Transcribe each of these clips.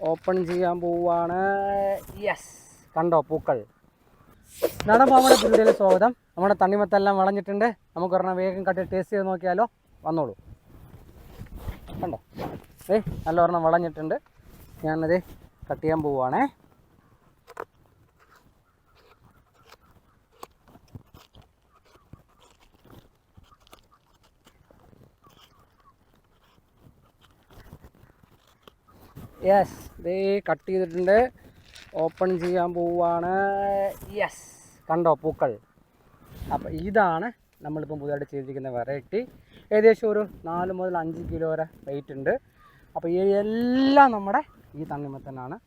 Open ചെയ്യാൻ പോവാണ്. Yes, കണ്ടോ പൂക്കൾ. നടൻ മാമയുടെ വീഡിയോയിൽ സ്വാഗതം. നമ്മുടെ തണ്ണിമത്തെല്ലാം വളഞ്ഞിട്ടുണ്ട്. നമുക്ക് ഒരെണ്ണം വേഗം കട്ട് ടേസ്റ്റ് ചെയ്ത് നോക്കിയാലോ? വന്നോളൂ. കണ്ടോ, നല്ല ഒരെണ്ണം വളഞ്ഞിട്ടുണ്ട്. ഞാനത് കട്ട് ചെയ്യാൻ പോവുകയാണേ. യെസ്, ദേ കട്ട് ചെയ്തിട്ടുണ്ട്. ഓപ്പൺ ചെയ്യാൻ പോവുകയാണ്. യെസ്, കണ്ടോ പൂക്കൾ. അപ്പോൾ ഇതാണ് നമ്മളിപ്പം പുതുതായിട്ട് ചെയ്തിരിക്കുന്ന വെറൈറ്റി. ഏകദേശം ഒരു 4 മുതൽ 5 കിലോ വരെ വെയിറ്റ് ഉണ്ട്. അപ്പോൾ ഈ എല്ലാം നമ്മുടെ ഈ തണ്ണിമത്തനാണ്.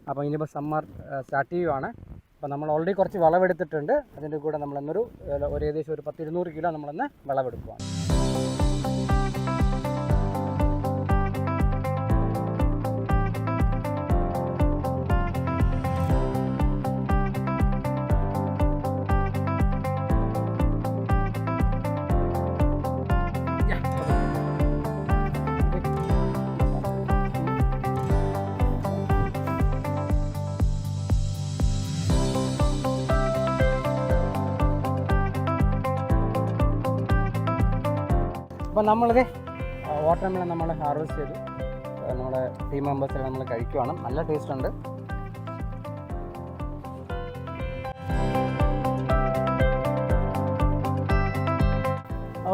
അപ്പോൾ ഇനിയിപ്പോൾ സമ്മർ സ്റ്റാർട്ട് ചെയ്യുവാണ്. അപ്പോൾ നമ്മൾ ഓൾറെഡി കുറച്ച് വിളവെടുത്തിട്ടുണ്ട്. അതിൻ്റെ കൂടെ നമ്മളൊന്നൊരു ഏകദേശം ഒരു 10-200 കിലോ നമ്മളൊന്ന് വിളവെടുക്കുവാണ്. അപ്പോൾ നമ്മളിത് വാട്ടർമെലൺ നമ്മൾ ഹാർവെസ്റ്റ് ചെയ്തു. നമ്മുടെ ടീം മെമ്പേഴ്സിൽ നമ്മൾ കഴിക്കുവാണ്. നല്ല ടേസ്റ്റ് ഉണ്ട്.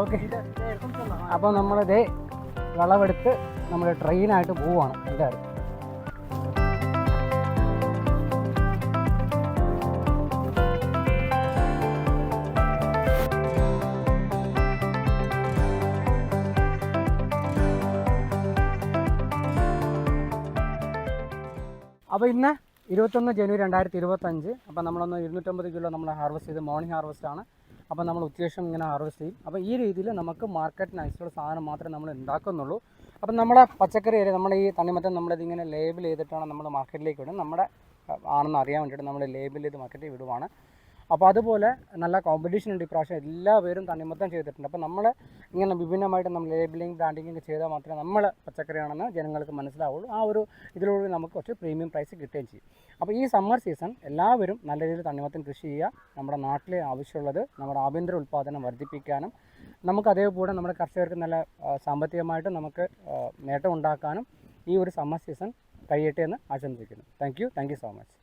ഓക്കെ, അപ്പോൾ നമ്മളിത് വിളവെടുത്ത് നമ്മൾ ട്രെയിനായിട്ട് പോവുകയാണ് എല്ലാവരും. അപ്പോൾ ഇന്ന് 21 ജനുവരി 2025. അപ്പോൾ നമ്മളൊന്ന് 250 കിലോ നമ്മൾ ഹാർവെസ്റ്റ് ചെയ്ത് മോർണിംഗ് ഹാർവെസ്റ്റാണ്. അപ്പോൾ നമ്മൾ ഉച്ചശേഷം ഇങ്ങനെ ഹാർവെസ്റ്റ് ചെയ്യും. അപ്പോൾ ഈ രീതിയിൽ നമുക്ക് മാർക്കറ്റിനനുസരിച്ചുള്ള സാധനം മാത്രമേ നമ്മൾ ഉണ്ടാക്കുന്നുള്ളൂ. അപ്പം നമ്മുടെ പച്ചക്കറി ഏരിയ, നമ്മുടെ ഈ തണ്ണിമത്തൻ നമ്മളിതിങ്ങനെ ലേബിൾ ചെയ്തിട്ടാണ് നമ്മൾ മാർക്കറ്റിലേക്ക് വിടും. നമ്മുടെ ആണെന്ന് അറിയാൻ വേണ്ടിയിട്ട് നമ്മൾ ലേബിൾ ചെയ്ത് മാർക്കറ്റിൽ വിടുവാണ്. അപ്പോൾ അതുപോലെ നല്ല കോമ്പറ്റീഷൻ ഉണ്ട് ഇപ്രാവശ്യം. എല്ലാവരും തണ്ണിമത്തൻ ചെയ്തിട്ടുണ്ട്. അപ്പോൾ നമ്മൾ ഇങ്ങനെ വിഭിന്നമായിട്ട് നമ്മൾ ലേബിളിങ് ബ്രാൻഡിങ് ചെയ്താൽ മാത്രമേ നമ്മൾ പച്ചക്കറിയാണെന്ന് ജനങ്ങൾക്ക് മനസ്സിലാവുള്ളൂ. ആ ഒരു ഇതിലൂടെ നമുക്ക് കുറച്ച് പ്രീമിയം പ്രൈസ് കിട്ടുകയും ചെയ്യും. അപ്പോൾ ഈ സമ്മർ സീസൺ എല്ലാവരും നല്ല രീതിയിൽ തണ്ണിമത്തൻ കൃഷി ചെയ്യുക. നമ്മുടെ നാട്ടിലെ ആവശ്യമുള്ളത് നമ്മുടെ ആഭ്യന്തര ഉൽപ്പാദനം വർദ്ധിപ്പിക്കാനും നമുക്ക് അതേപോലെ നമ്മുടെ കർഷകർക്ക് നല്ല സാമ്പത്തികമായിട്ട് നമുക്ക് നേട്ടം ഉണ്ടാക്കാനും ഈ ഒരു സമ്മർ സീസൺ കഴിയട്ടെ എന്ന് ആശംസിക്കുന്നു. Thank you so much.